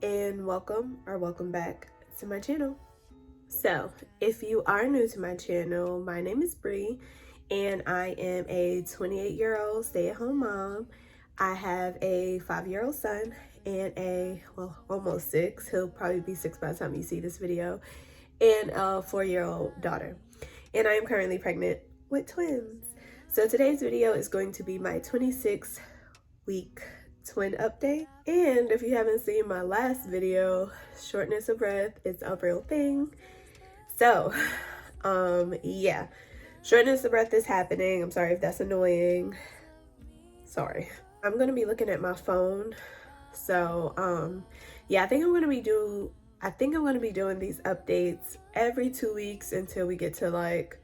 and welcome back to my channel. So if you are new to my channel, my name is Bree and I am a 28-year-old stay-at-home mom. I have a 5-year-old son and almost 6, he'll probably be 6 by the time you see this video, and a 4-year-old daughter. And I am currently pregnant with twins. So today's video is going to be my 26-week twin update. And if you haven't seen my last video, shortness of breath is a real thing. So yeah, shortness of breath is happening. I'm sorry if that's annoying. Sorry. I'm gonna be looking at my phone. So yeah, I think I'm gonna be doing these updates every 2 weeks until we get to like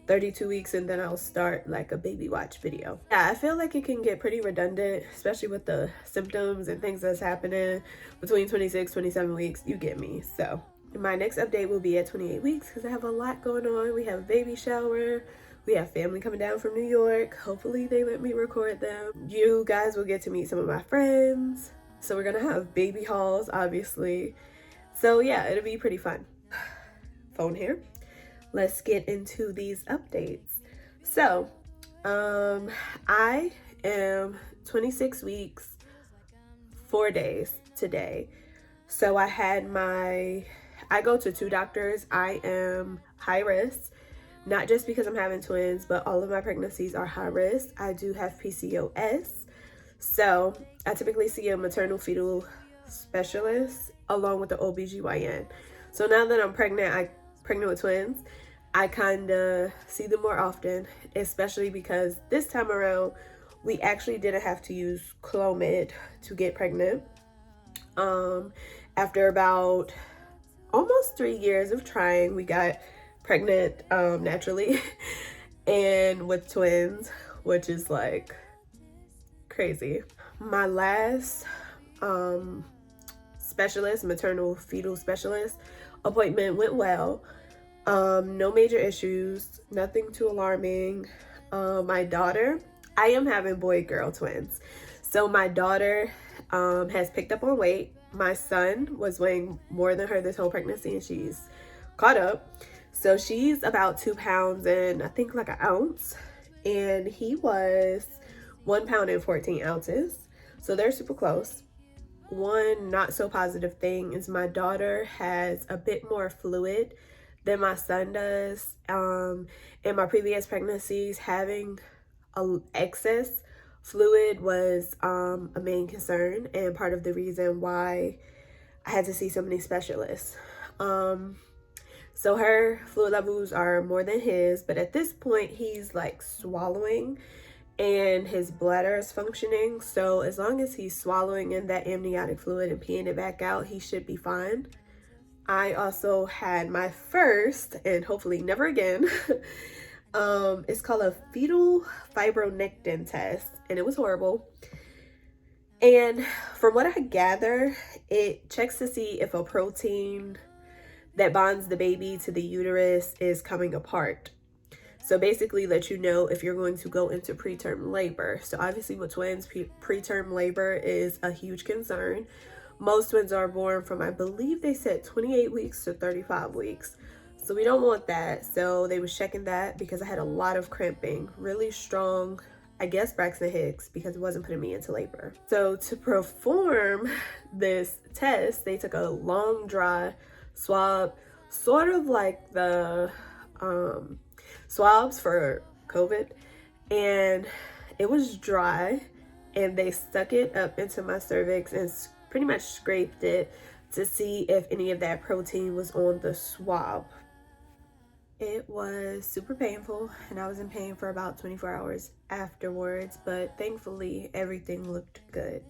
32 weeks, and then I'll start like a baby watch video. Yeah, I feel like it can get pretty redundant, especially with the symptoms and things that's happening between 26, 27 weeks, you get me. So my next update will be at 28 weeks because I have a lot going on. We have a baby shower, we have family coming down from New York. Hopefully they let me record them. You guys will get to meet some of my friends. So we're gonna have baby hauls, obviously. So yeah, it'll be pretty fun. Phone here. Let's get into these updates. So I am 26 weeks 4 days today. So I go to 2 doctors. I am high risk, not just because I'm having twins, but all of my pregnancies are high risk. I do have PCOS, so I typically see a maternal fetal specialist along with the OBGYN. So now that I'm pregnant with twins, I kind of see them more often, especially because this time around we actually didn't have to use Clomid to get pregnant. After about almost 3 years of trying, we got pregnant naturally and with twins, which is like crazy. My last maternal fetal specialist appointment went well. No major issues, nothing too alarming. My daughter, I am having boy-girl twins. So my daughter has picked up on weight. My son was weighing more than her this whole pregnancy, and she's caught up. So she's about 2 pounds and I think like an ounce. And he was 1 pound and 14 ounces. So they're super close. One not so positive thing is my daughter has a bit more fluid than my son does. In my previous pregnancies, having excess fluid was a main concern and part of the reason why I had to see so many specialists. So her fluid levels are more than his, but at this point he's like swallowing and his bladder is functioning. So as long as he's swallowing in that amniotic fluid and peeing it back out, he should be fine. I also had my first, and hopefully never again, it's called a fetal fibronectin test, and it was horrible. And from what I gather, it checks to see if a protein that bonds the baby to the uterus is coming apart. So basically let you know if you're going to go into preterm labor. So obviously with twins, preterm labor is a huge concern. Most twins are born from, I believe they said 28 weeks to 35 weeks. So we don't want that. So they was checking that because I had a lot of cramping, really strong, I guess Braxton Hicks, because it wasn't putting me into labor. So to perform this test, they took a long dry swab, sort of like the swabs for COVID, and it was dry, and they stuck it up into my cervix and pretty much scraped it to see if any of that protein was on the swab. It was super painful, and I was in pain for about 24 hours afterwards, but thankfully everything looked good.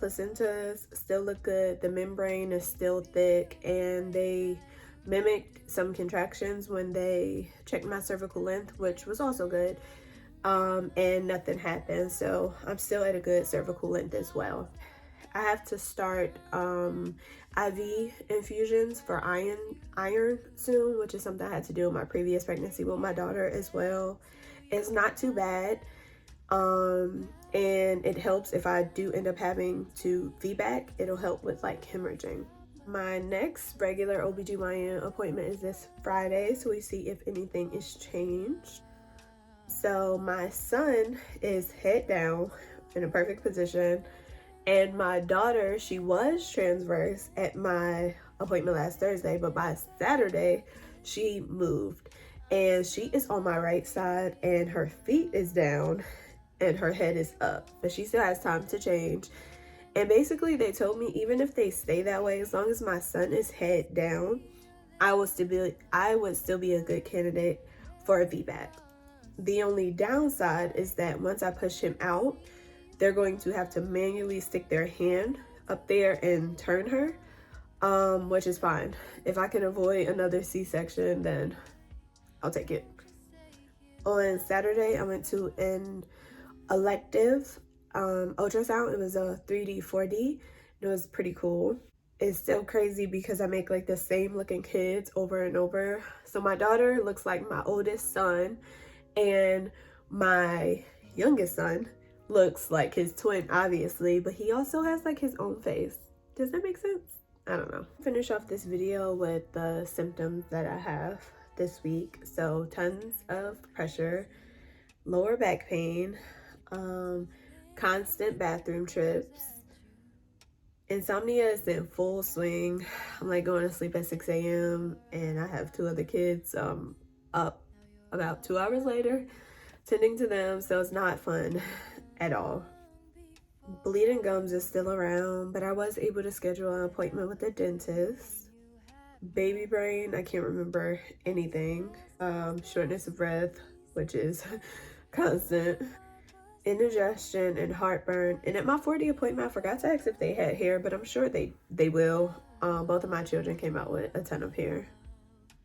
Placentas still look good, the membrane is still thick, and they mimicked some contractions when they checked my cervical length, which was also good, and nothing happened. So I'm still at a good cervical length as well. I have to start IV infusions for iron soon, which is something I had to do in my previous pregnancy with my daughter as well. It's not too bad. and it helps if I do end up having to VBAC. It'll help with like hemorrhaging. My next regular OBGYN appointment is this Friday, so we see if anything is changed. So my son is head down in a perfect position, and my daughter, she was transverse at my appointment last Thursday, but by Saturday she moved, and she is on my right side, and her feet is down and her head is up, but she still has time to change. And basically they told me even if they stay that way, as long as my son is head down, I would still be a good candidate for a VBAC. The only downside is that once I push him out, they're going to have to manually stick their hand up there and turn her, which is fine. If I can avoid another C-section, then I'll take it. On Saturday, I went to an elective ultrasound. It was a 3D, 4D. It was pretty cool. It's still crazy because I make like the same looking kids over and over. So my daughter looks like my oldest son, and my youngest son looks like his twin, obviously, but he also has like his own face. Does that make sense? I don't know. Finish off this video with the symptoms that I have this week. So tons of pressure, lower back pain, constant bathroom trips, insomnia is in full swing. I'm like going to sleep at 6 a.m. and I have 2 other kids up about 2 hours later tending to them, so it's not fun at all. Bleeding gums is still around, but I was able to schedule an appointment with a dentist. Baby brain, I can't remember anything. Shortness of breath, which is constant. Indigestion and heartburn. And at my 4D appointment, I forgot to ask if they had hair, but I'm sure they will. Both of my children came out with a ton of hair.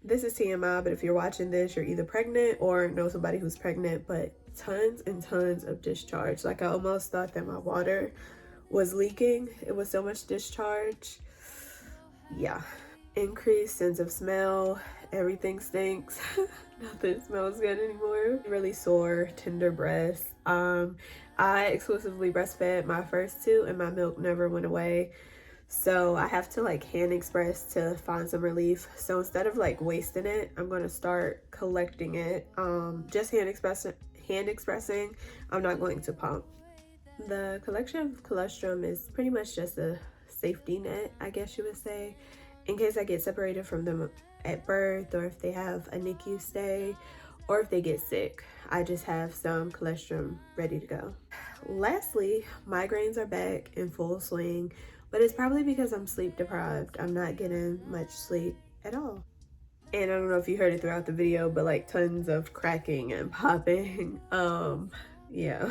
This is TMI, but if you're watching this, you're either pregnant or know somebody who's pregnant, but tons and tons of discharge. Like I almost thought that my water was leaking. It was so much discharge. Yeah. Increased sense of smell. Everything stinks. Nothing smells good anymore. Really sore, tender breasts. I exclusively breastfed my first 2 and my milk never went away. So I have to like hand express to find some relief. So instead of like wasting it, I'm going to start collecting it. Just hand expressing. I'm not going to pump. The collection of colostrum is pretty much just a safety net, I guess you would say, in case I get separated from them at birth, or if they have a NICU stay, or if they get sick. I just have some colostrum ready to go. Lastly, migraines are back in full swing, but it's probably because I'm sleep deprived. I'm not getting much sleep at all. And I don't know if you heard it throughout the video, but like tons of cracking and popping. Yeah.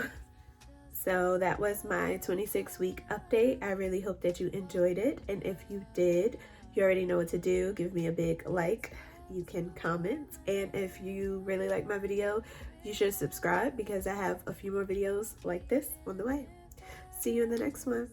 So that was my 26-week update. I really hope that you enjoyed it. And if you did, you already know what to do. Give me a big like. You can comment. And if you really like my video, you should subscribe because I have a few more videos like this on the way. See you in the next one.